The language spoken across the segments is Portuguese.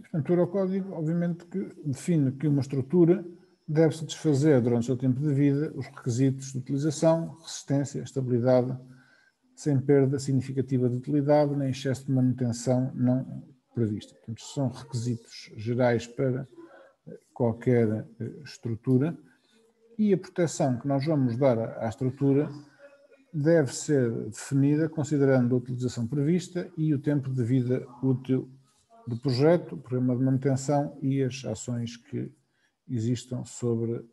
Portanto, o Eurocódigo, obviamente, que define que uma estrutura deve satisfazer, durante o seu tempo de vida, os requisitos de utilização, resistência, estabilidade, sem perda significativa de utilidade, nem excesso de manutenção não prevista. Portanto, são requisitos gerais para qualquer estrutura, e a proteção que nós vamos dar à estrutura deve ser definida considerando a utilização prevista e o tempo de vida útil do projeto, o programa de manutenção e as ações que existam sobre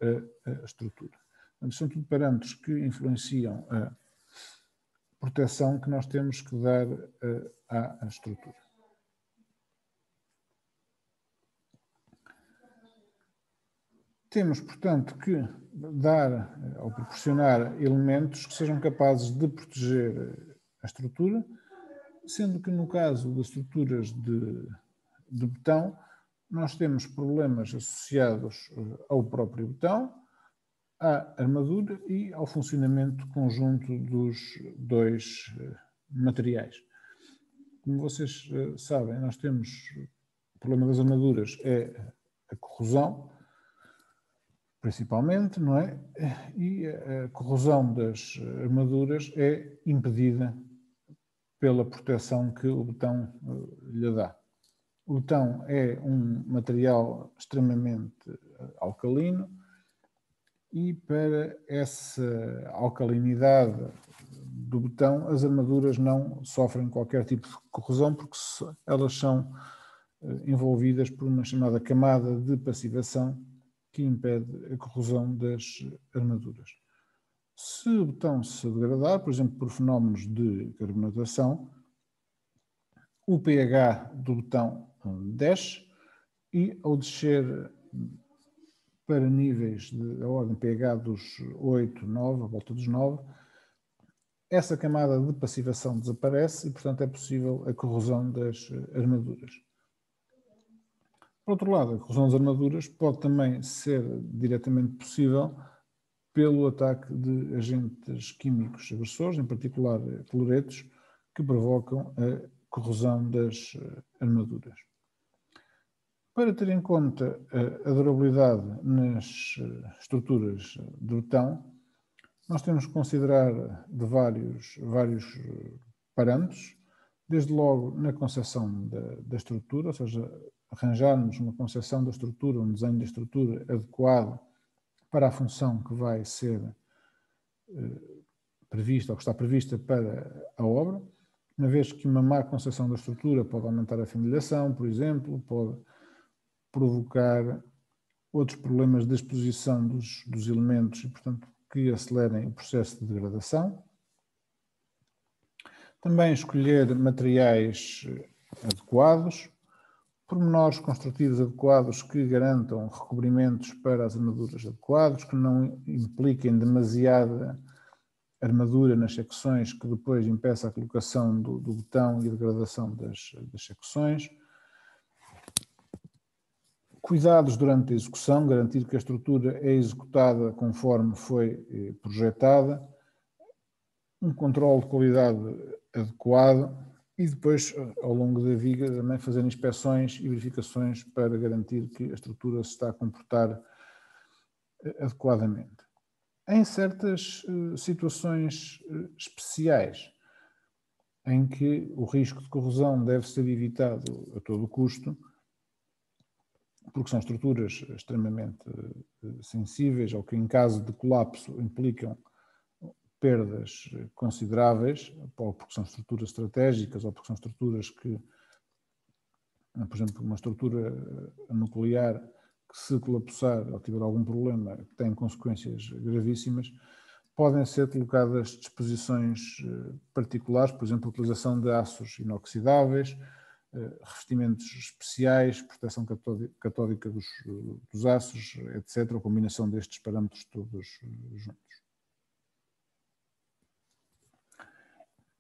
a estrutura. Portanto, são tudo parâmetros que influenciam a proteção que nós temos que dar à estrutura. Temos, portanto, que dar ou proporcionar elementos que sejam capazes de proteger a estrutura, sendo que no caso das estruturas de betão, nós temos problemas associados ao próprio betão, à armadura e ao funcionamento conjunto dos dois materiais. Como vocês sabem, nós temos o problema das armaduras é a corrosão, principalmente, não é? E a corrosão das armaduras é impedida pela proteção que o betão lhe dá. O betão é um material extremamente alcalino e para essa alcalinidade do betão as armaduras não sofrem qualquer tipo de corrosão porque elas são envolvidas por uma chamada camada de passivação que impede a corrosão das armaduras. Se o betão se degradar, por exemplo, por fenómenos de carbonatação, o pH do betão desce e, ao descer para níveis da ordem pH dos 8, 9, à volta dos 9, essa camada de passivação desaparece e, portanto, é possível a corrosão das armaduras. Por outro lado, a corrosão das armaduras pode também ser diretamente possível pelo ataque de agentes químicos agressores, em particular cloretos, que provocam a corrosão das armaduras. Para ter em conta a durabilidade nas estruturas de betão, nós temos que considerar de vários parâmetros, desde logo na concepção da estrutura, ou seja, arranjarmos uma concepção da estrutura, um desenho da estrutura adequado para a função que vai ser prevista ou que está prevista para a obra, uma vez que uma má concepção da estrutura pode aumentar a fenilhação, por exemplo, pode provocar outros problemas de exposição dos elementos e, portanto, que acelerem o processo de degradação. Também escolher materiais adequados, pormenores construtivos adequados que garantam recobrimentos para as armaduras adequados, que não impliquem demasiada armadura nas secções que depois impeça a colocação do betão e a degradação das secções. Cuidados durante a execução, garantir que a estrutura é executada conforme foi projetada, um controle de qualidade adequado e depois, ao longo da viga, também fazer inspeções e verificações para garantir que a estrutura se está a comportar adequadamente. Em certas situações especiais, em que o risco de corrosão deve ser evitado a todo custo, porque são estruturas extremamente sensíveis ou que, em caso de colapso, implicam perdas consideráveis, ou porque são estruturas estratégicas, ou porque são estruturas que, por exemplo, uma estrutura nuclear que, se colapsar ou tiver algum problema, tem consequências gravíssimas, podem ser colocadas disposições particulares, por exemplo, a utilização de aços inoxidáveis, revestimentos especiais, proteção catódica dos aços, etc., a combinação destes parâmetros todos juntos.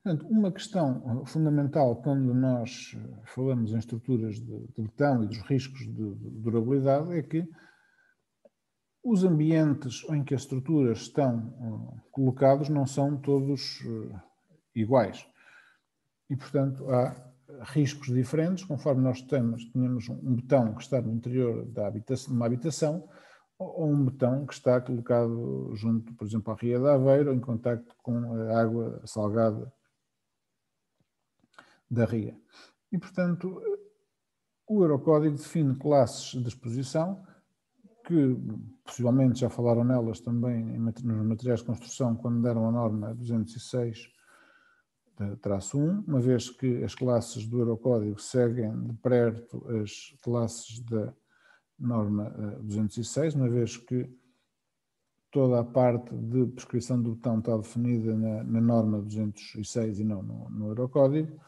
Portanto, uma questão fundamental quando nós falamos em estruturas de betão e dos riscos de durabilidade é que os ambientes em que as estruturas estão colocados não são todos iguais. E, portanto, há riscos diferentes, conforme nós tenhamos um betão que está no interior de uma habitação, ou um betão que está colocado junto, por exemplo, à Ria de Aveiro, em contacto com a água salgada da ria. E, portanto, o Eurocódigo define classes de exposição, que possivelmente já falaram nelas também nos materiais de construção, quando deram a norma 206-1, uma vez que as classes do Eurocódigo seguem de perto as classes da norma 206, uma vez que toda a parte de prescrição do betão está definida na norma 206 e não no Eurocódigo.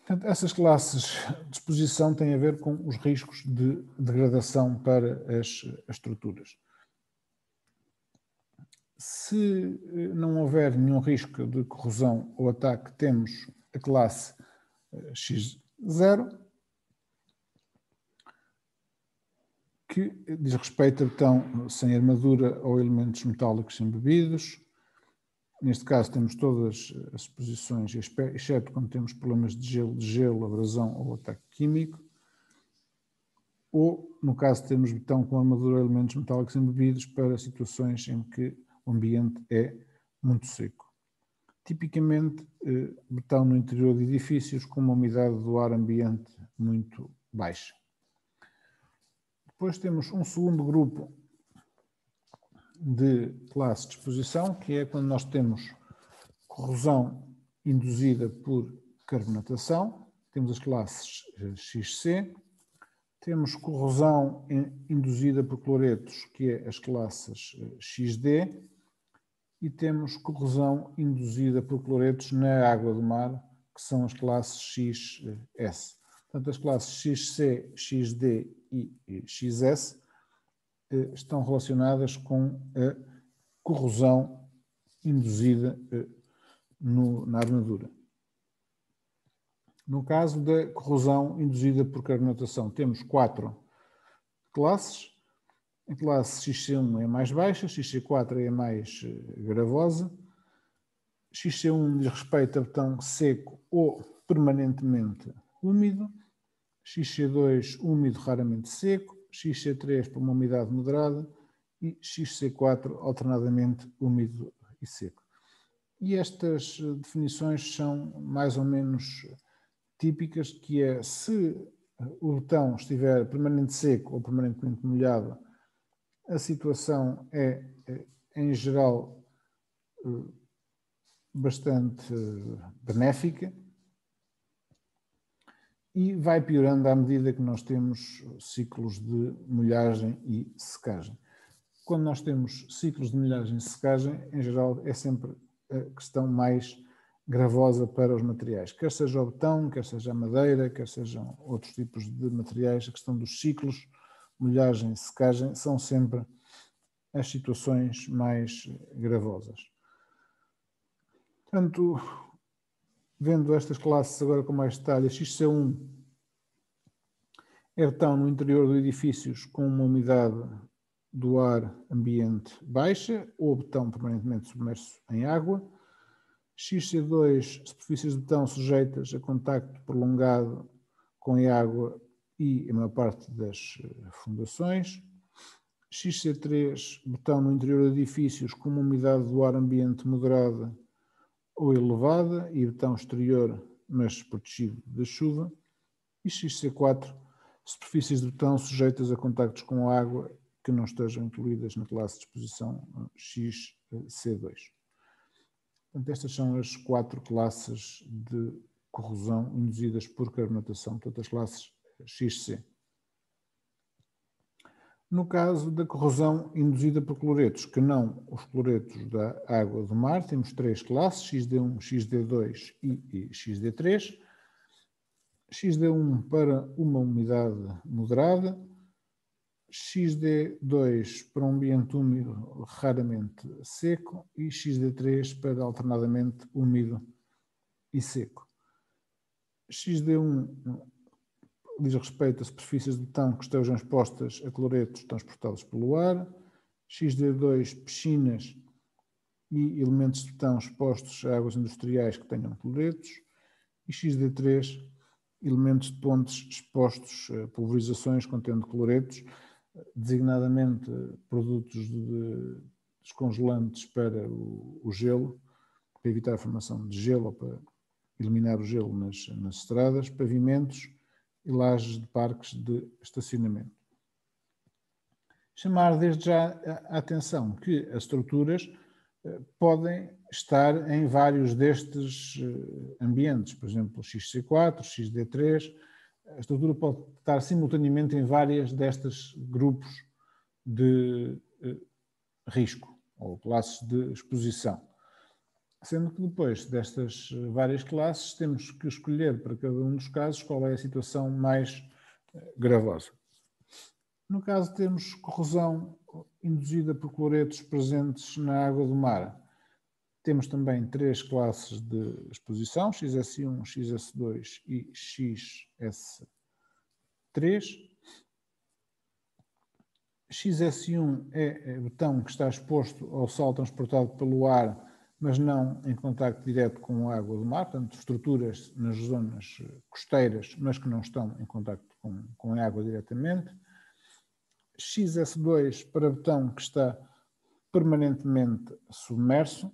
Portanto, essas classes de exposição têm a ver com os riscos de degradação para as estruturas. Se não houver nenhum risco de corrosão ou ataque, temos a classe X0, que diz respeito a betão sem armadura ou elementos metálicos embebidos. Neste caso temos todas as exposições, exceto quando temos problemas de gelo, abrasão ou ataque químico. Ou, no caso de termos betão com armadura ou elementos metálicos embebidos para situações em que o ambiente é muito seco. Tipicamente, betão no interior de edifícios com uma umidade do ar ambiente muito baixa. Depois temos um segundo grupo de classe de exposição, que é quando nós temos corrosão induzida por carbonatação, temos as classes XC, temos corrosão induzida por cloretos, que é as classes XD, e temos corrosão induzida por cloretos na água do mar, que são as classes XS. Portanto, as classes XC, XD e XS estão relacionadas com a corrosão induzida na armadura. No caso da corrosão induzida por carbonatação, temos 4 classes. A classe XC1 é a mais baixa, XC4 é a mais gravosa. XC1 diz respeito a betão seco ou permanentemente úmido. XC2 úmido, raramente seco. XC3 por uma umidade moderada e XC4 alternadamente úmido e seco. E estas definições são mais ou menos típicas, que é se o betão estiver permanente seco ou permanentemente molhado, a situação é, em geral, bastante benéfica e vai piorando à medida que nós temos ciclos de molhagem e secagem. Quando nós temos ciclos de molhagem e secagem, em geral, é sempre a questão mais gravosa para os materiais. Quer seja o betão, quer seja a madeira, quer sejam outros tipos de materiais, a questão dos ciclos, molhagem e secagem, são sempre as situações mais gravosas. Portanto, vendo estas classes agora com mais detalhe, XC1 é betão no interior de edifícios com uma umidade do ar ambiente baixa ou betão permanentemente submerso em água. XC2, superfícies de betão sujeitas a contacto prolongado com a água e a maior parte das fundações. XC3, betão no interior de edifícios com uma umidade do ar ambiente moderada ou elevada e betão exterior, mas protegido da chuva. E XC4, superfícies de betão sujeitas a contactos com a água que não estejam incluídas na classe de exposição XC2. Portanto, estas são as 4 classes de corrosão induzidas por carbonatação, portanto, as classes XC. No caso da corrosão induzida por cloretos, que não os cloretos da água do mar, temos 3 classes, XD1, XD2 e XD3. XD1 para uma umidade moderada, XD2 para um ambiente úmido raramente seco e XD3 para alternadamente úmido e seco. XD1 diz respeito a superfícies de betão que estejam expostas a cloretos transportados pelo ar. XD2, piscinas e elementos de betão expostos a águas industriais que tenham cloretos. e XD3, elementos de pontes expostos a pulverizações contendo cloretos, designadamente produtos descongelantes para o gelo, para evitar a formação de gelo ou para eliminar o gelo nas estradas, pavimentos e lajes de parques de estacionamento. Chamar desde já a atenção que as estruturas podem estar em vários destes ambientes, por exemplo, XC4, XD3, a estrutura pode estar simultaneamente em várias destes grupos de risco ou classes de exposição. Sendo que depois destas várias classes temos que escolher para cada um dos casos qual é a situação mais gravosa. No caso temos corrosão induzida por cloretos presentes na água do mar. Temos também 3 classes de exposição, XS1, XS2 e XS3. XS1 é betão que está exposto ao sal transportado pelo ar, mas não em contacto direto com a água do mar, portanto, estruturas nas zonas costeiras, mas que não estão em contacto com a água diretamente. XS2 para betão que está permanentemente submerso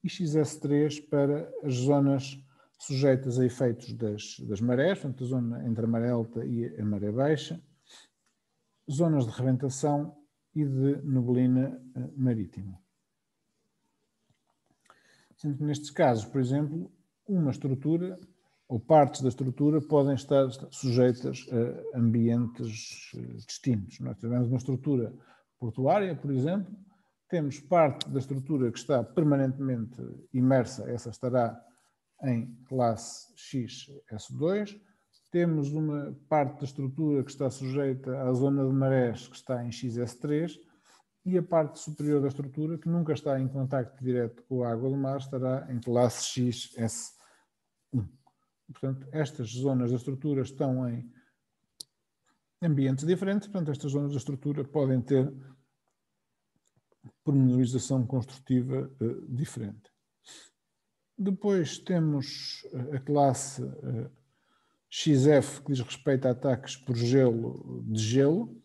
e XS3 para as zonas sujeitas a efeitos das marés, portanto, a zona entre a maré alta e a maré baixa, zonas de rebentação e de neblina marítima. Sendo que nestes casos, por exemplo, uma estrutura ou partes da estrutura podem estar sujeitas a ambientes distintos. Nós tivemos uma estrutura portuária, por exemplo, temos parte da estrutura que está permanentemente imersa, essa estará em classe XS2, temos uma parte da estrutura que está sujeita à zona de marés que está em XS3 e a parte superior da estrutura que nunca está em contacto direto com a água do mar estará em classe XS1. Portanto, estas zonas da estrutura estão em ambientes diferentes, portanto, estas zonas da estrutura podem ter pormenorização construtiva diferente. Depois temos a classe XF, que diz respeito a ataques por gelo de gelo.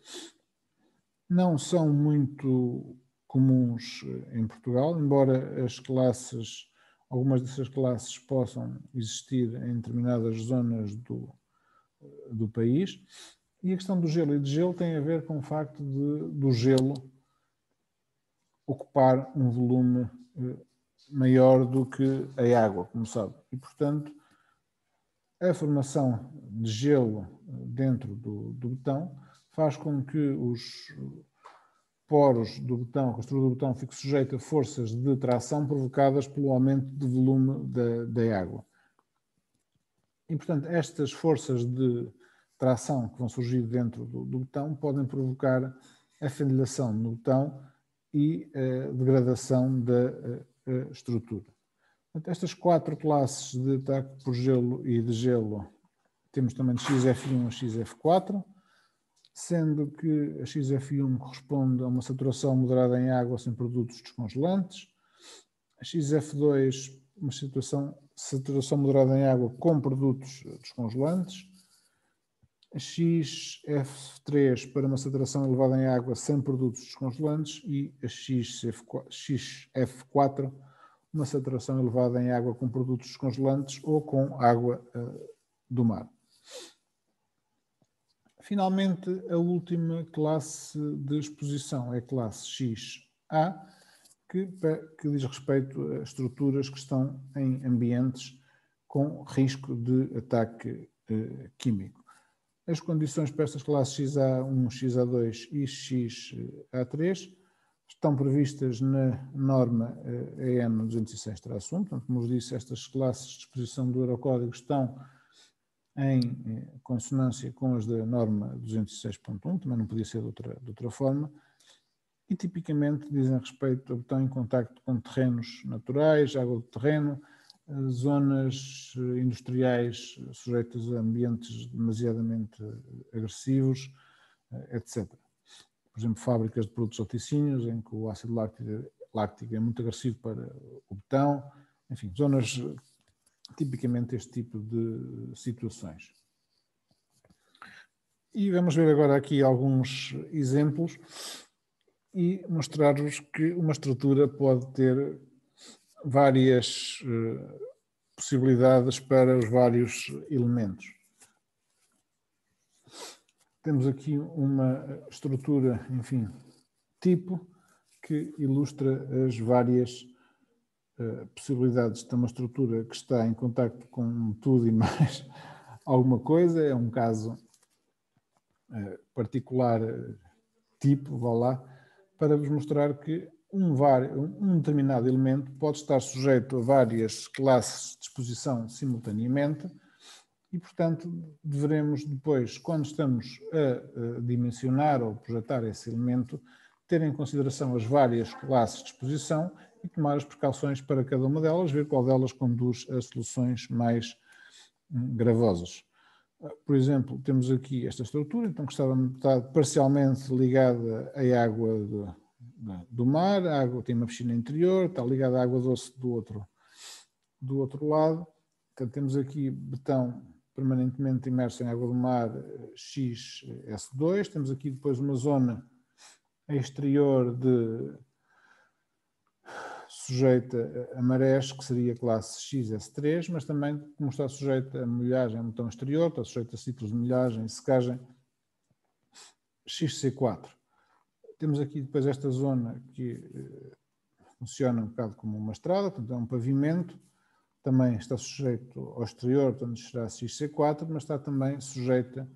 Não são muito comuns em Portugal, embora algumas dessas classes possam existir em determinadas zonas do país. E a questão do gelo e de gelo tem a ver com o facto do gelo ocupar um volume maior do que a água, como sabe. E, portanto, a formação de gelo dentro do betão faz com que os poros do betão, a estrutura do betão, fique sujeita a forças de tração provocadas pelo aumento de volume da água. E, portanto, estas forças de tração que vão surgir dentro do betão podem provocar a fenilhação no betão e a degradação da estrutura. Portanto, estas 4 classes de ataque por gelo e de gelo temos também de XF1 a XF4, sendo que a XF1 corresponde a uma saturação moderada em água sem produtos descongelantes, a XF2 uma saturação moderada em água com produtos descongelantes, a XF3 para uma saturação elevada em água sem produtos descongelantes e a XF4 uma saturação elevada em água com produtos descongelantes ou com água do mar. Finalmente, a última classe de exposição é a classe XA, que diz respeito a estruturas que estão em ambientes com risco de ataque químico. As condições para estas classes XA1, XA2 e XA3 estão previstas na norma EN 206-1, portanto, como vos disse, estas classes de exposição do Eurocódigo estão em consonância com as da norma 206.1, também não podia ser de outra forma, e tipicamente dizem respeito a betão em contacto com terrenos naturais, água do terreno, zonas industriais sujeitas a ambientes demasiadamente agressivos, etc. Por exemplo, fábricas de produtos laticínios, em que o ácido láctico é muito agressivo para o betão, enfim, zonas tipicamente este tipo de situações. E vamos ver agora aqui alguns exemplos e mostrar-vos que uma estrutura pode ter várias possibilidades para os vários elementos. Temos aqui uma estrutura, enfim, tipo, que ilustra as várias possibilidades de uma estrutura que está em contacto com tudo e mais alguma coisa. É um caso particular tipo, vá lá, para vos mostrar que um determinado elemento pode estar sujeito a várias classes de exposição simultaneamente e, portanto, deveremos depois, quando estamos a dimensionar ou projetar esse elemento, ter em consideração as várias classes de exposição e tomar as precauções para cada uma delas, ver qual delas conduz a soluções mais gravosas. Por exemplo, temos aqui esta estrutura, então que está parcialmente ligada à água do mar, a água tem uma piscina interior, está ligada à água doce do outro lado. Portanto, temos aqui betão permanentemente imerso em água do mar, XS2. Temos aqui depois uma zona exterior sujeita a marés, que seria classe XS3, mas também, como está sujeita a molhagem, a betão exterior, está sujeita a ciclos de molhagem e secagem, XC4. Temos aqui depois esta zona que funciona um bocado como uma estrada, portanto é um pavimento, também está sujeito ao exterior, portanto será XC4, mas está também sujeita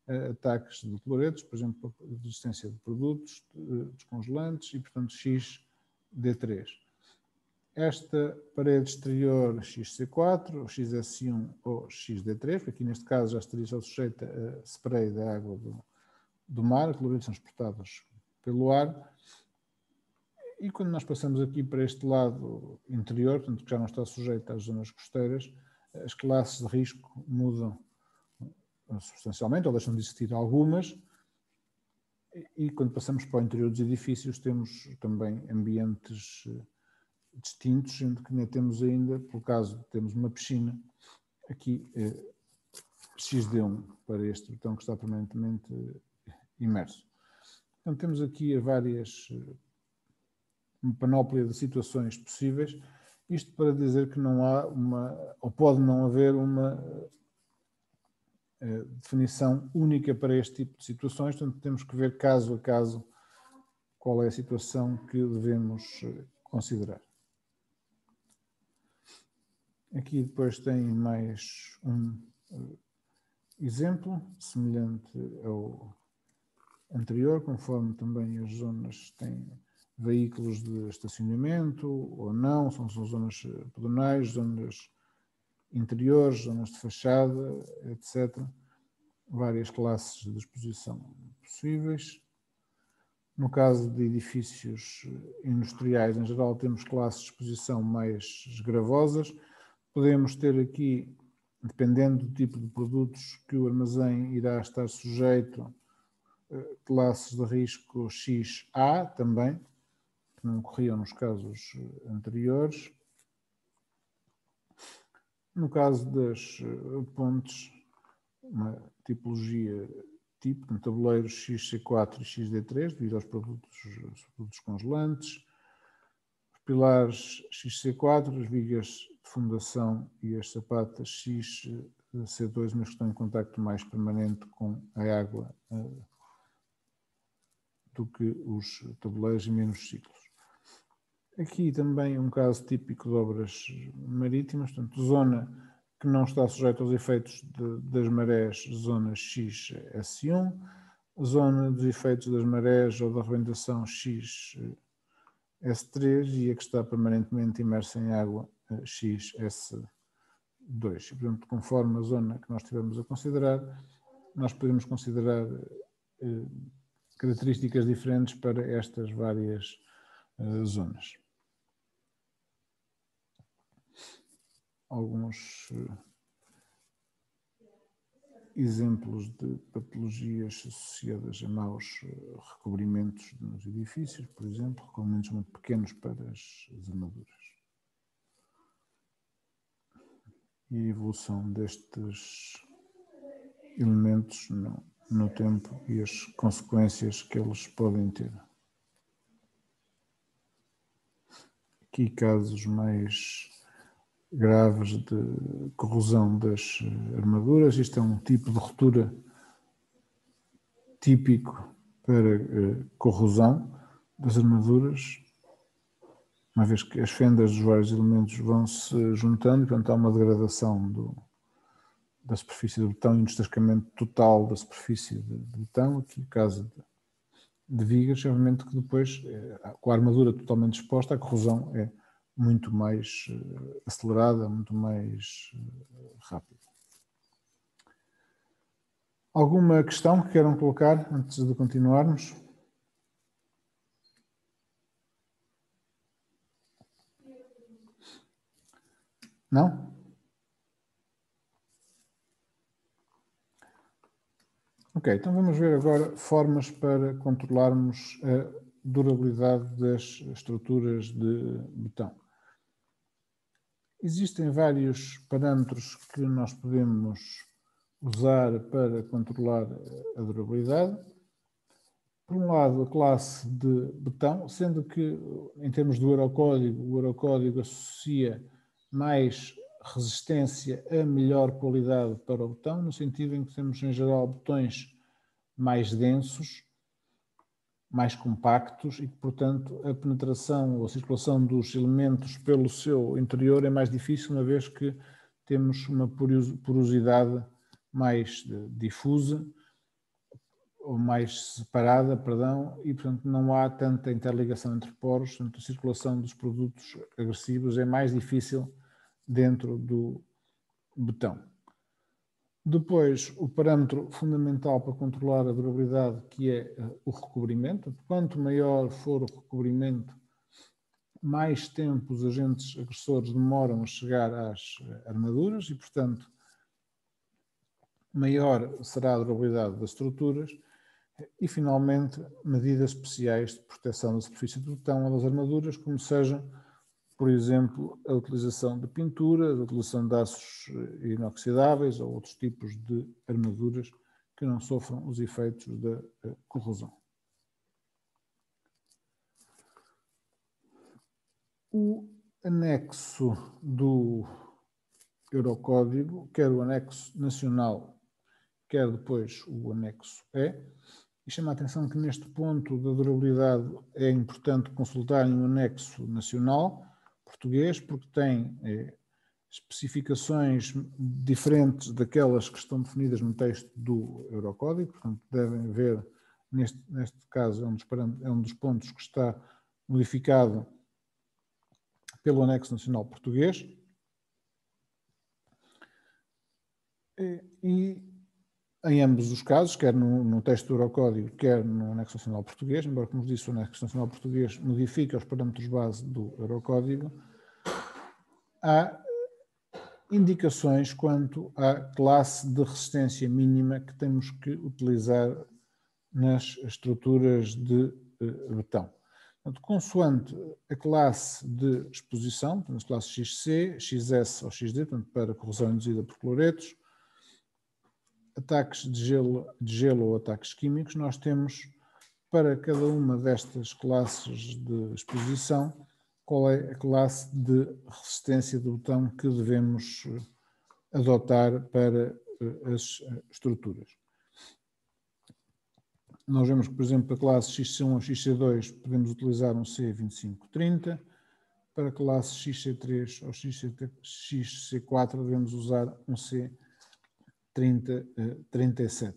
a ataques de cloretos, por exemplo, a resistência de produtos descongelantes e, portanto, XD3. Esta parede exterior XC4, ou XS1 ou XD3, porque aqui neste caso já estaria sujeita a spray da água do mar, cloretos são exportados pelo ar. E quando nós passamos aqui para este lado interior, portanto que já não está sujeito às zonas costeiras, as classes de risco mudam substancialmente, ou deixam de existir algumas, e quando passamos para o interior dos edifícios temos também ambientes distintos, sendo que nem temos ainda, por caso temos uma piscina, aqui XD1 para este botão que está permanentemente imerso. Então temos aqui uma panóplia de situações possíveis, isto para dizer que não há ou pode não haver uma definição única para este tipo de situações, portanto temos que ver caso a caso qual é a situação que devemos considerar. Aqui depois tem mais um exemplo, semelhante ao anterior, conforme também as zonas têm veículos de estacionamento ou não, são zonas pedonais, zonas interiores, zonas de fachada, etc. Várias classes de exposição possíveis. No caso de edifícios industriais, em geral, temos classes de exposição mais gravosas. Podemos ter aqui, dependendo do tipo de produtos que o armazém irá estar sujeito, classes de risco XA também, que não ocorriam nos casos anteriores. No caso das pontes, uma tipologia tipo, tabuleiros XC4 e XD3, devido aos produtos congelantes. Os pilares XC4, as vigas de fundação e as sapatas XC2, mas que estão em contacto mais permanente com a água do que os tabuleiros e menos ciclos. Aqui também um caso típico de obras marítimas, portanto, zona que não está sujeita aos efeitos das marés, zona XS1, zona dos efeitos das marés ou da arrebentação XS3 e a que está permanentemente imersa em água, XS2. E, portanto, conforme a zona que nós estivermos a considerar, nós podemos considerar características diferentes para estas várias zonas. Alguns exemplos de patologias associadas a maus recobrimentos nos edifícios, por exemplo, recobrimentos muito pequenos para as armaduras. e a evolução destes elementos no tempo e as consequências que eles podem ter. Aqui casos mais graves de corrosão das armaduras. Isto é um tipo de ruptura típico para corrosão das armaduras, uma vez que as fendas dos vários elementos vão se juntando e, portanto, há uma degradação da superfície do betão e um destacamento total da superfície de betão. Aqui, no caso de vigas, obviamente que depois, com a armadura totalmente exposta, a corrosão é muito mais acelerada, muito mais rápida. Alguma questão que queiram colocar antes de continuarmos? Não? Ok, então vamos ver agora formas para controlarmos a durabilidade das estruturas de betão. Existem vários parâmetros que nós podemos usar para controlar a durabilidade. Por um lado, a classe de betão, sendo que, em termos do Eurocódigo, o Eurocódigo associa mais resistência a melhor qualidade para o betão, no sentido em que temos, em geral, betões mais densos, mais compactos e que, portanto, a penetração ou a circulação dos elementos pelo seu interior é mais difícil, uma vez que temos uma porosidade mais difusa, ou mais separada, perdão, e, portanto, não há tanta interligação entre poros, portanto, a circulação dos produtos agressivos é mais difícil dentro do betão. Depois, o parâmetro fundamental para controlar a durabilidade, que é o recobrimento. Quanto maior for o recobrimento, mais tempo os agentes agressores demoram a chegar às armaduras e, portanto, maior será a durabilidade das estruturas. E, finalmente, medidas especiais de proteção da superfície do betão ou das armaduras, como sejam, por exemplo, a utilização de pintura, a utilização de aços inoxidáveis ou outros tipos de armaduras que não sofram os efeitos da corrosão. O anexo do Eurocódigo, quer o anexo nacional, quer depois o anexo E, e chama a atenção que neste ponto da durabilidade é importante consultarem o anexo nacional português, porque tem especificações diferentes daquelas que estão definidas no texto do Eurocódigo, portanto devem ver, neste caso é um dos pontos que está modificado pelo anexo nacional português. E em ambos os casos, quer no texto do Eurocódigo, quer no anexo nacional português, embora, como disse, o anexo nacional português modifica os parâmetros base do Eurocódigo, há indicações quanto à classe de resistência mínima que temos que utilizar nas estruturas de betão. Portanto, consoante a classe de exposição, portanto, as classes XC, XS ou XD, portanto, para corrosão induzida por cloretos, ataques de gelo ou ataques químicos, nós temos para cada uma destas classes de exposição qual é a classe de resistência do betão que devemos adotar para as estruturas. Nós vemos que, por exemplo, para a classe XC1 ou XC2 podemos utilizar um C2530, para a classe XC3 ou XC4 devemos usar um C3037.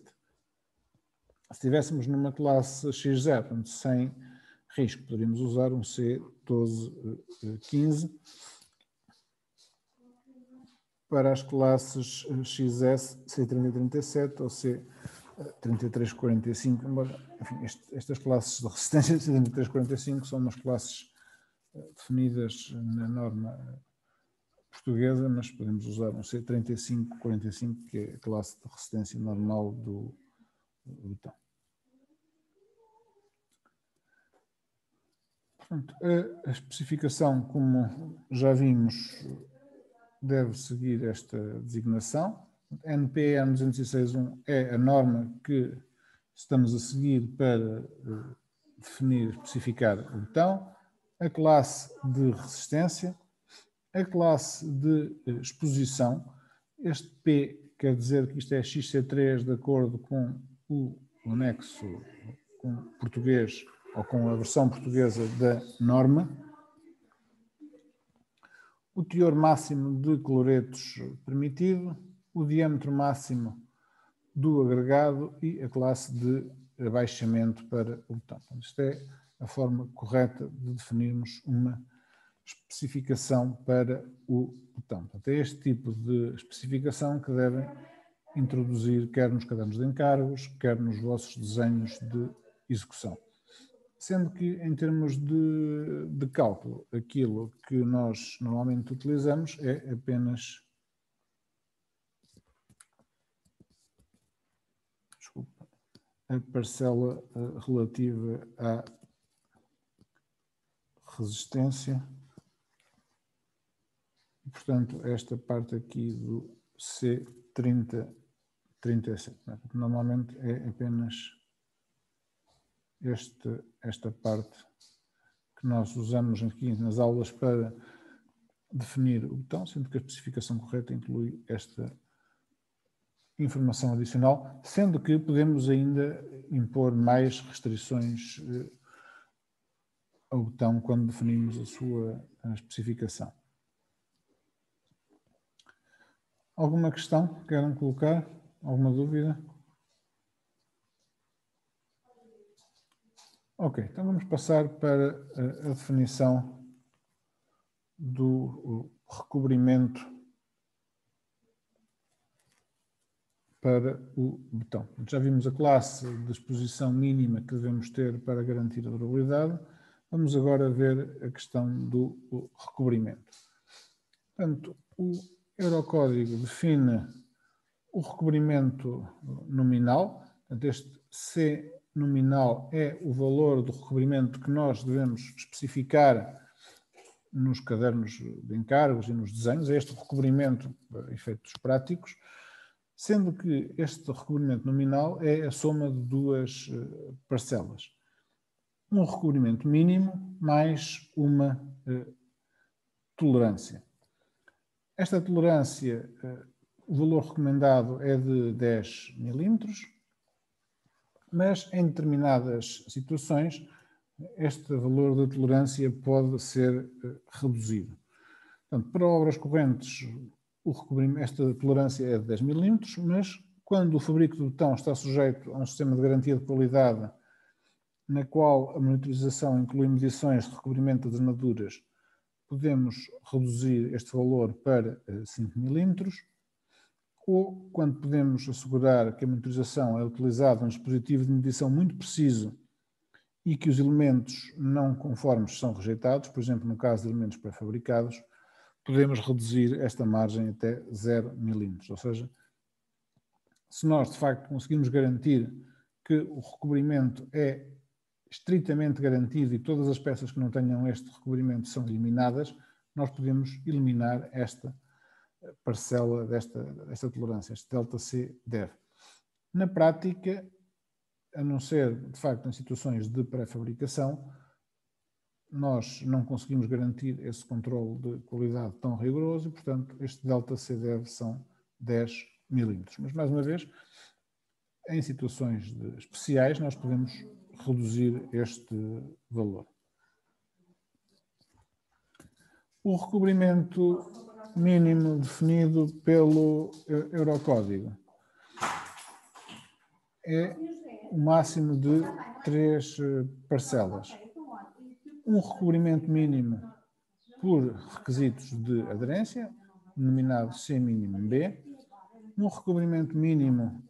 Se estivéssemos numa classe X0, portanto, sem risco, poderíamos usar um C1215. Para as classes XS, C3037 ou C3345, embora, enfim, estas classes de resistência de C3345 são umas classes definidas na norma portuguesa, mas podemos usar um C3545, que é a classe de resistência normal do betão. Portanto, a especificação, como já vimos, deve seguir esta designação. NPN 206.1 é a norma que estamos a seguir para definir, especificar o botão, a classe de resistência, a classe de exposição. Este P quer dizer que isto é XC3 de acordo com o anexo com português ou com a versão portuguesa da norma. O teor máximo de cloretos permitido, o diâmetro máximo do agregado e a classe de abaixamento para o botão. Isto é a forma correta de definirmos uma especificação para o botão. Portanto, é este tipo de especificação que devem introduzir quer nos cadernos de encargos, quer nos vossos desenhos de execução. Sendo que, em termos de cálculo, aquilo que nós normalmente utilizamos é apenas a parcela relativa à resistência. E, portanto, esta parte aqui do C3037. Normalmente é apenas esta parte que nós usamos aqui nas aulas para definir o botão, sendo que a especificação correta inclui esta informação adicional, sendo que podemos ainda impor mais restrições ao botão quando definimos a sua especificação. Alguma questão que queiram colocar? Alguma dúvida? Ok, então vamos passar para a definição do recobrimento para o botão. Já vimos a classe de exposição mínima que devemos ter para garantir a durabilidade. Vamos agora ver a questão do recobrimento. Portanto, o Eurocódigo define o recobrimento nominal. Portanto, este C nominal é o valor do recobrimento que nós devemos especificar nos cadernos de encargos e nos desenhos. É este recobrimento para efeitos práticos, sendo que este recobrimento nominal é a soma de duas parcelas. Um recobrimento mínimo mais uma tolerância. Esta tolerância, o valor recomendado é de 10 milímetros, mas em determinadas situações este valor de tolerância pode ser reduzido. Portanto, para obras correntes, esta tolerância é de 10 milímetros, mas quando o fabrico do botão está sujeito a um sistema de garantia de qualidade na qual a monitorização inclui medições de recobrimento das armaduras, podemos reduzir este valor para 5 milímetros, ou quando podemos assegurar que a monitorização é utilizada num dispositivo de medição muito preciso e que os elementos não conformes são rejeitados, por exemplo, no caso de elementos pré-fabricados, podemos reduzir esta margem até 0 milímetros. Ou seja, se nós de facto conseguimos garantir que o recobrimento é estritamente garantido e todas as peças que não tenham este recobrimento são eliminadas, nós podemos eliminar esta parcela desta tolerância, este ΔC deve. Na prática, a não ser, de facto, em situações de pré-fabricação, nós não conseguimos garantir esse controle de qualidade tão rigoroso e, portanto, este ΔC deve são 10 milímetros. Mas, mais uma vez, em situações especiais, nós podemos reduzir este valor. O recobrimento mínimo definido pelo Eurocódigo é o máximo de 3 parcelas. Um recobrimento mínimo por requisitos de aderência, denominado C mínimo B. Um recobrimento mínimo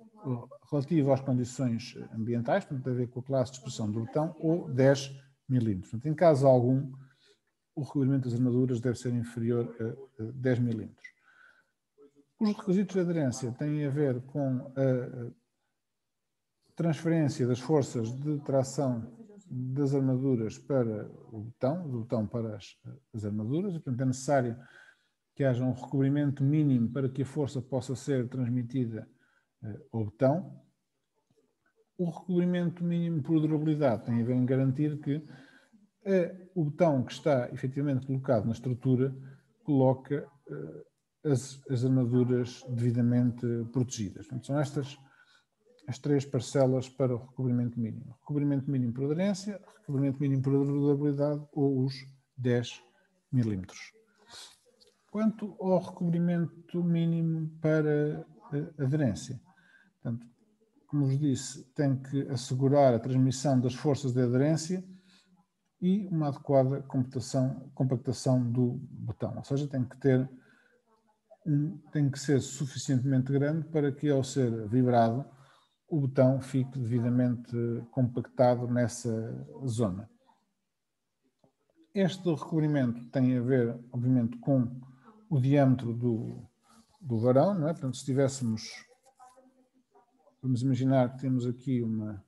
relativo às condições ambientais, portanto, tem a ver com a classe de exposição do botão, ou 10 milímetros. Portanto, em caso algum, o recobrimento das armaduras deve ser inferior a 10 milímetros. Os requisitos de aderência têm a ver com a transferência das forças de tração das armaduras para o botão, do botão para as armaduras, e, portanto, é necessário que haja um recobrimento mínimo para que a força possa ser transmitida ao betão. O recobrimento mínimo por durabilidade tem a ver em garantir que o betão que está efetivamente colocado na estrutura coloca as armaduras devidamente protegidas. Portanto, são estas as 3 parcelas para o recobrimento mínimo. Recobrimento mínimo por aderência, recobrimento mínimo por durabilidade ou os 10 milímetros. Quanto ao recobrimento mínimo para aderência, portanto, como vos disse, tem que assegurar a transmissão das forças de aderência e uma adequada compactação do betão, ou seja, tem que ser suficientemente grande para que, ao ser vibrado, o betão fique devidamente compactado nessa zona. Este recobrimento tem a ver, obviamente, com o diâmetro do varão, não é? Portanto, se tivéssemos, vamos imaginar que temos aqui uma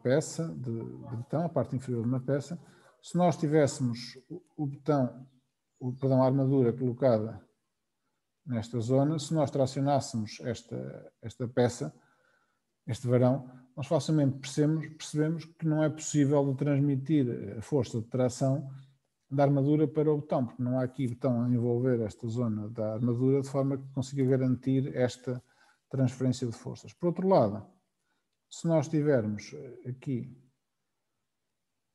peça de betão, a parte inferior de uma peça. Se nós tivéssemos a armadura colocada nesta zona, se nós tracionássemos esta peça, este varão, nós facilmente percebemos que não é possível de transmitir a força de tração da armadura para o betão, porque não há aqui betão a envolver esta zona da armadura de forma que consiga garantir esta transferência de forças. Por outro lado, se nós tivermos aqui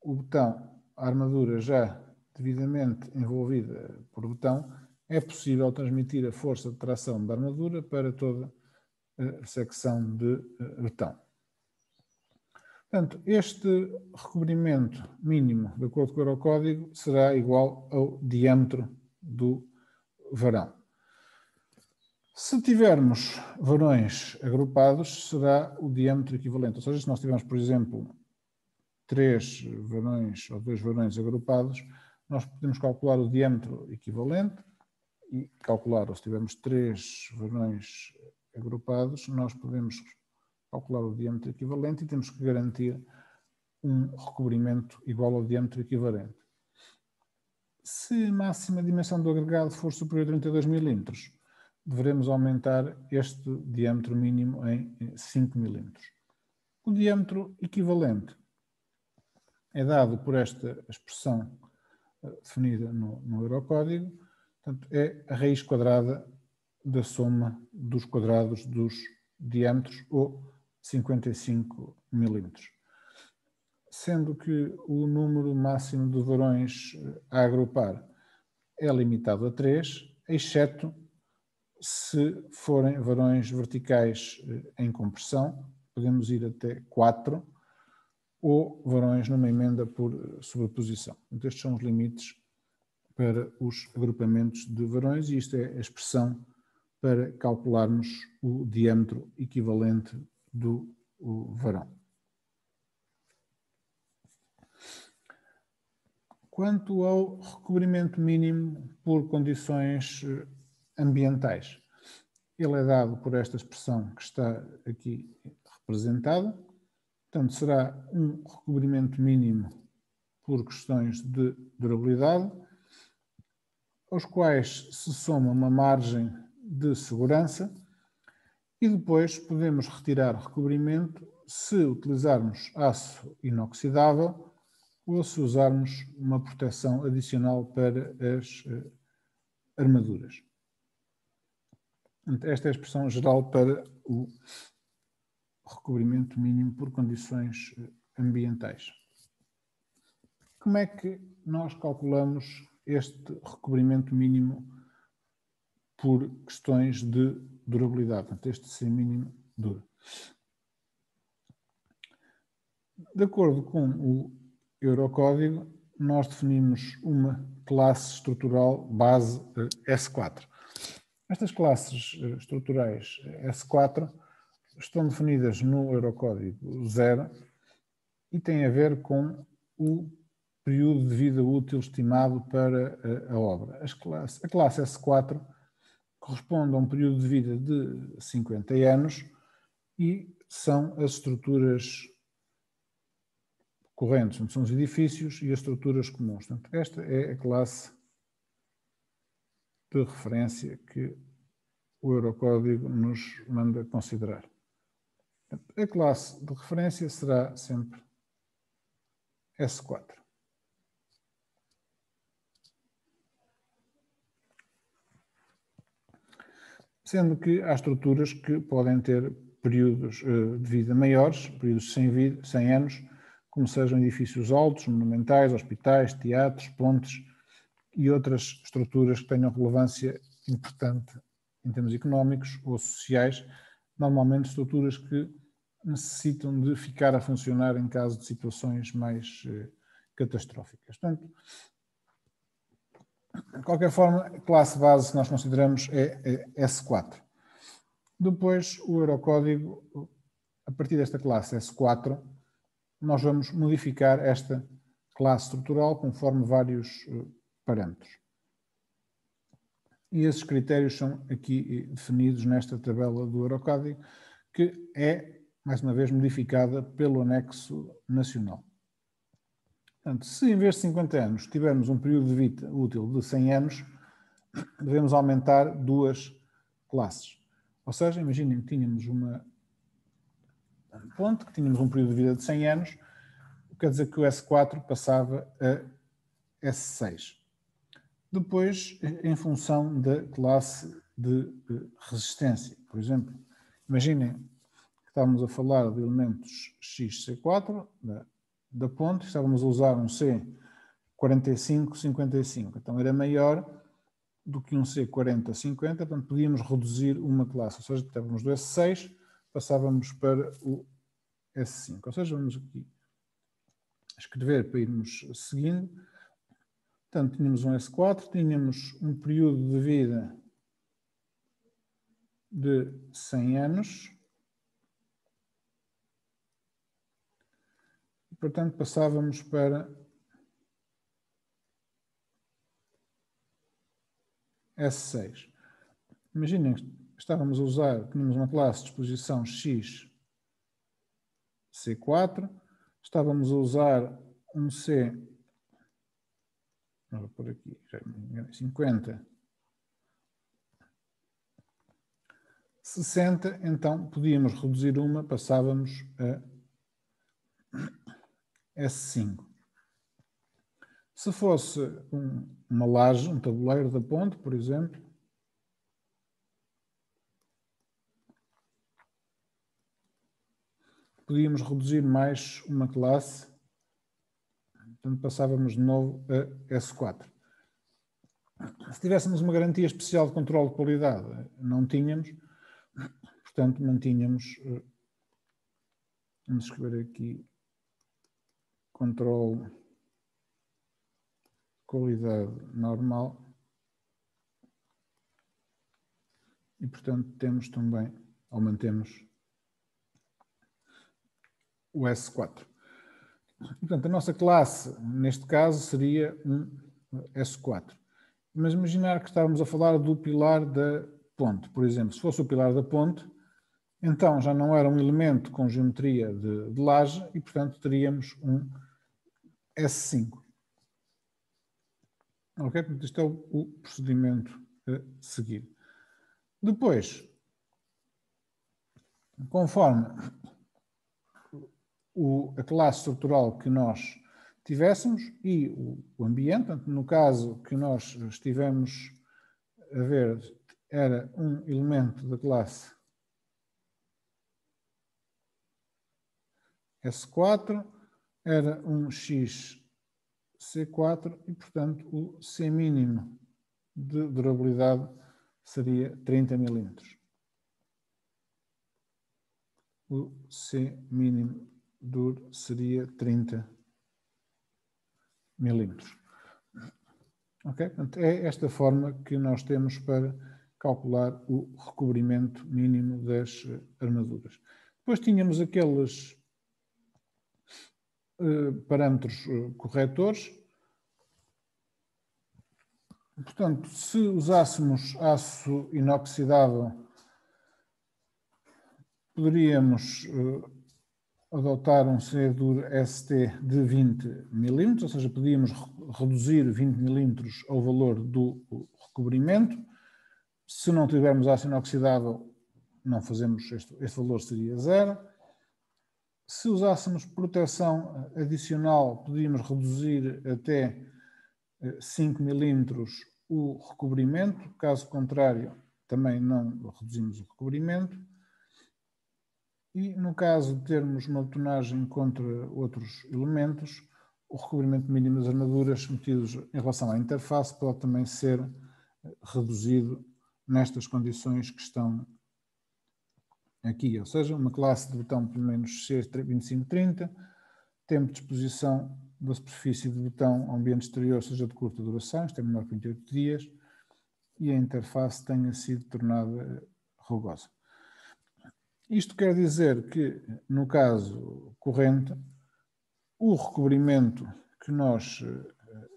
o betão, a armadura já devidamente envolvida por betão, é possível transmitir a força de tração da armadura para toda a secção de betão. Portanto, este recobrimento mínimo, de acordo com o Eurocódigo, será igual ao diâmetro do varão. Se tivermos varões agrupados, será o diâmetro equivalente. Ou seja, se nós tivermos, por exemplo, 3 varões ou 2 varões agrupados, nós podemos calcular o diâmetro equivalente e calcular, ou se tivermos 3 varões agrupados, nós podemos calcular o diâmetro equivalente e temos que garantir um recobrimento igual ao diâmetro equivalente. Se a máxima dimensão do agregado for superior a 32 milímetros, deveremos aumentar este diâmetro mínimo em 5 milímetros. O diâmetro equivalente é dado por esta expressão definida no Eurocódigo, portanto, é a raiz quadrada da soma dos quadrados dos diâmetros, ou 55 milímetros. Sendo que o número máximo de varões a agrupar é limitado a 3, exceto se forem varões verticais em compressão, podemos ir até 4, ou varões numa emenda por sobreposição. Então, estes são os limites para os agrupamentos de varões e isto é a expressão para calcularmos o diâmetro equivalente do varão. Quanto ao recobrimento mínimo por condições ambientais, ele é dado por esta expressão que está aqui representada. Portanto, será um recobrimento mínimo por questões de durabilidade, aos quais se soma uma margem de segurança e depois podemos retirar recobrimento se utilizarmos aço inoxidável ou se usarmos uma proteção adicional para as armaduras. Esta é a expressão geral para o recobrimento mínimo por condições ambientais. Como é que nós calculamos este recobrimento mínimo por questões de durabilidade? Portanto, este C mínimo dura. De acordo com o Eurocódigo, nós definimos uma classe estrutural base S4. Estas classes estruturais S4 estão definidas no Eurocódigo 0 e têm a ver com o período de vida útil estimado para a obra. A classe S4 corresponde a um período de vida de 50 anos e são as estruturas correntes, são os edifícios e as estruturas comuns. Portanto, esta é a classe de referência que o Eurocódigo nos manda considerar. A classe de referência será sempre S4. Sendo que há estruturas que podem ter períodos de vida maiores, períodos de 100 anos, como sejam edifícios altos, monumentais, hospitais, teatros, pontes e outras estruturas que tenham relevância importante em termos económicos ou sociais, normalmente estruturas que necessitam de ficar a funcionar em caso de situações mais catastróficas. Portanto, de qualquer forma, a classe base que nós consideramos é S4. Depois, o Eurocódigo, a partir desta classe S4, nós vamos modificar esta classe estrutural conforme vários parâmetros. E esses critérios são aqui definidos nesta tabela do Eurocódigo, que é, mais uma vez, modificada pelo anexo nacional. Portanto, se em vez de 50 anos tivermos um período de vida útil de 100 anos, devemos aumentar duas classes. Ou seja, imaginem que tínhamos uma ponte, que tínhamos um período de vida de 100 anos, quer dizer que o S4 passava a S6. Depois, em função da classe de resistência. Por exemplo, imaginem que estávamos a falar de elementos XC4 da ponte, estávamos a usar um C45-55. Então era maior do que um C40-50, portanto podíamos reduzir uma classe. Ou seja, estávamos do S6, passávamos para o S5. Ou seja, vamos aqui escrever para irmos seguindo. Portanto, tínhamos um S4, tínhamos um período de vida de 100 anos. E, portanto, passávamos para S6. Imaginem que estávamos a usar, tínhamos uma classe de disposição X C4, estávamos a usar um C, vou por aqui, já me enganei, 50, 60, então podíamos reduzir uma, passávamos a S5. Se fosse uma laje, um tabuleiro da ponte, por exemplo, podíamos reduzir mais uma classe, portanto passávamos de novo a S4. Se tivéssemos uma garantia especial de controle de qualidade, não tínhamos, portanto mantínhamos, vamos escrever aqui, controle de qualidade normal, e portanto temos também, ou mantemos, o S4. Portanto, a nossa classe, neste caso, seria um S4. Mas imaginar que estávamos a falar do pilar da ponte. Por exemplo, se fosse o pilar da ponte, então já não era um elemento com geometria de laje e, portanto, teríamos um S5. Ok? Portanto, isto é o procedimento a seguir. Depois, conforme a classe estrutural que nós tivéssemos e o ambiente, portanto, no caso que nós estivemos a ver, era um elemento da classe S4, era um X C4 e, portanto, o C mínimo de durabilidade seria 30 milímetros. O C mínimo seria 30 milímetros. Ok? Portanto, é esta forma que nós temos para calcular o recobrimento mínimo das armaduras. Depois tínhamos aqueles parâmetros corretores. Portanto, se usássemos aço inoxidável, poderíamos adotar um C-Dur ST de 20 milímetros, ou seja, podíamos reduzir 20 milímetros ao valor do recobrimento. Se não tivermos aço inoxidável, não fazemos este valor seria 0. Se usássemos proteção adicional, podíamos reduzir até 5 milímetros o recobrimento, caso contrário, também não reduzimos o recobrimento. E no caso de termos uma tonagem contra outros elementos, o recobrimento mínimo das armaduras metidos em relação à interface pode também ser reduzido nestas condições que estão aqui, ou seja, uma classe de botão pelo menos C2530, tempo de exposição da superfície de botão ao ambiente exterior seja de curta duração, isto é menor que 28 dias, e a interface tenha sido tornada rugosa. Isto quer dizer que, no caso corrente, o recobrimento que nós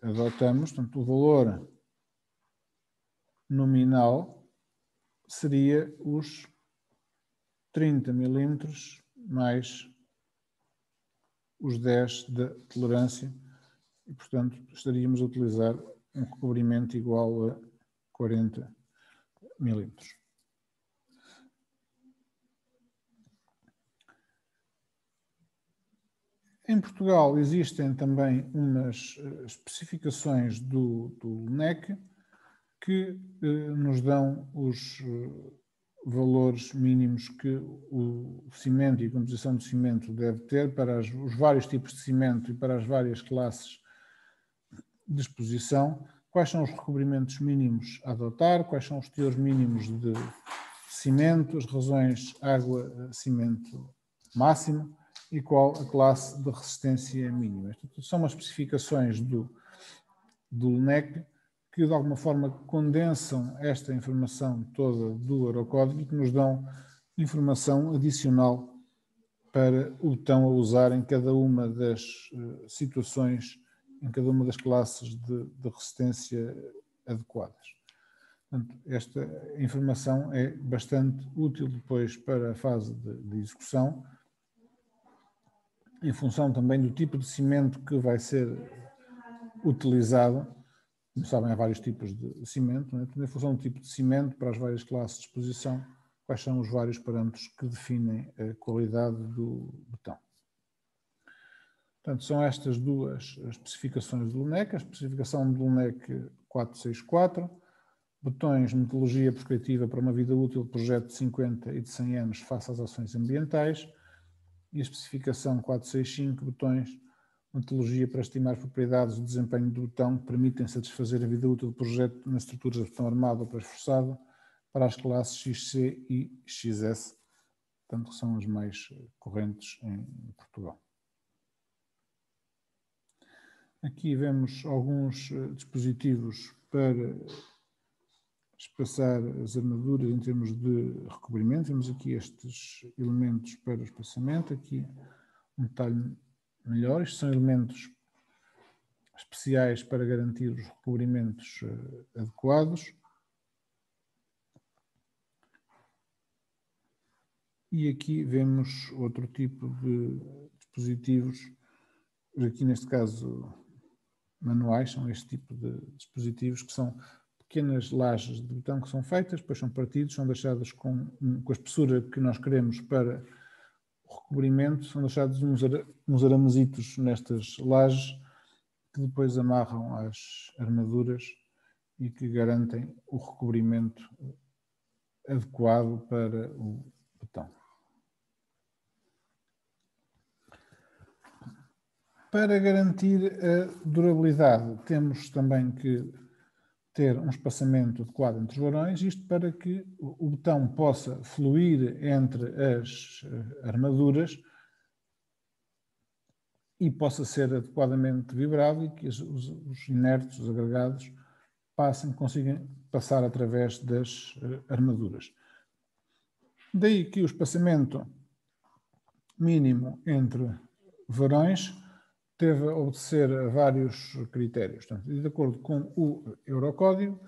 adotamos, portanto, o valor nominal seria os 30 milímetros mais os 10 da tolerância e, portanto, estaríamos a utilizar um recobrimento igual a 40 milímetros. Em Portugal existem também umas especificações do LNEC que nos dão os valores mínimos que o cimento e a composição do cimento deve ter para os vários tipos de cimento e para as várias classes de exposição, quais são os recobrimentos mínimos a adotar, quais são os teores mínimos de cimento, as razões água-cimento máximo e qual a classe de resistência mínima. Isto são as especificações do LNEC que de alguma forma condensam esta informação toda do Eurocódigo e que nos dão informação adicional para o botão a usar em cada uma das situações, em cada uma das classes de resistência adequadas. Portanto, esta informação é bastante útil depois para a fase de execução, em função também do tipo de cimento que vai ser utilizado. Como sabem, há vários tipos de cimento, não é? Em função do tipo de cimento, para as várias classes de exposição, quais são os vários parâmetros que definem a qualidade do botão. Portanto, são estas duas especificações do LNEC, a especificação do LNEC 464, botões de metodologia prescritiva para uma vida útil de projeto de 50 e de 100 anos face às ações ambientais, e a especificação 465, botões metodologia para estimar as propriedades do desempenho do botão que permitem satisfazer a vida útil do projeto nas estruturas de botão armado ou pré-esforçado para as classes XC e XS, portanto, que são as mais correntes em Portugal. Aqui vemos alguns dispositivos para espaçar as armaduras em termos de recobrimento. Temos aqui estes elementos para o espaçamento, aqui um detalhe melhor. Estes são elementos especiais para garantir os recobrimentos adequados. E aqui vemos outro tipo de dispositivos, aqui neste caso manuais, são este tipo de dispositivos que são pequenas lajes de botão que são feitas, depois são partidos, são deixadas com a espessura que nós queremos para o recobrimento, são deixados uns aramesitos nestas lajes que depois amarram às armaduras e que garantem o recobrimento adequado para o botão. Para garantir a durabilidade, temos também que ter um espaçamento adequado entre os varões, isto para que o botão possa fluir entre as armaduras e possa ser adequadamente vibrado e que os inertes, os agregados, consigam passar através das armaduras. Daí que o espaçamento mínimo entre varões deve obedecer a vários critérios. Portanto, de acordo com o Eurocódigo,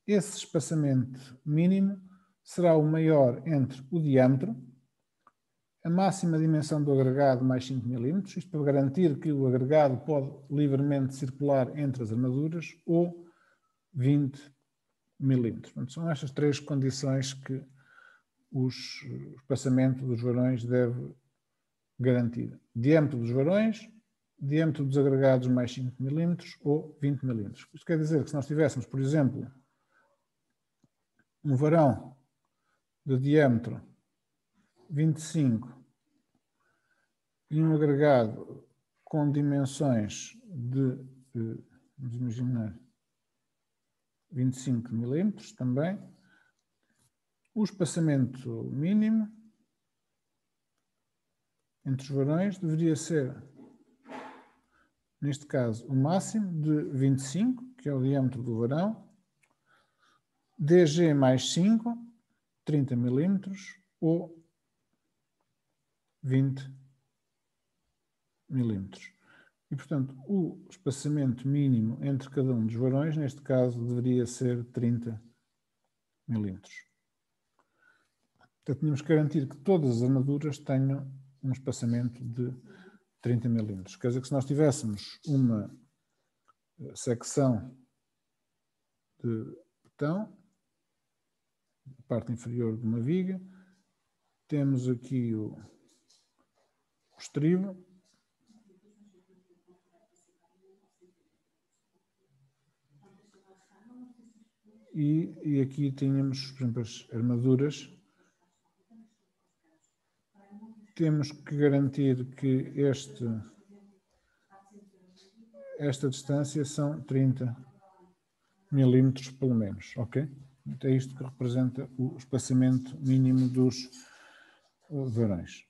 esse espaçamento mínimo será o maior entre o diâmetro, a máxima dimensão do agregado mais 5 mm, isto para garantir que o agregado pode livremente circular entre as armaduras, ou 20 milímetros. Portanto, são estas 3 condições que o espaçamento dos varões deve garantir. Diâmetro dos varões, diâmetro dos agregados mais 5 milímetros ou 20 milímetros. Isto quer dizer que se nós tivéssemos, por exemplo, um varão de diâmetro 25 e um agregado com dimensões de, vamos imaginar, 25 milímetros também, o espaçamento mínimo entre os varões deveria ser, neste caso, o máximo de 25, que é o diâmetro do varão, DG mais 5, 30 milímetros, ou 20 milímetros. E, portanto, o espaçamento mínimo entre cada um dos varões, neste caso, deveria ser 30 milímetros. Portanto, tínhamos que garantir que todas as armaduras tenham um espaçamento de 30 milímetros. Quer dizer que se nós tivéssemos uma secção de betão, parte inferior de uma viga, temos aqui o estribo, e aqui tínhamos, por exemplo, as armaduras. Temos que garantir que esta distância são 30 milímetros pelo menos, ok? Então é isto que representa o espaçamento mínimo dos varões.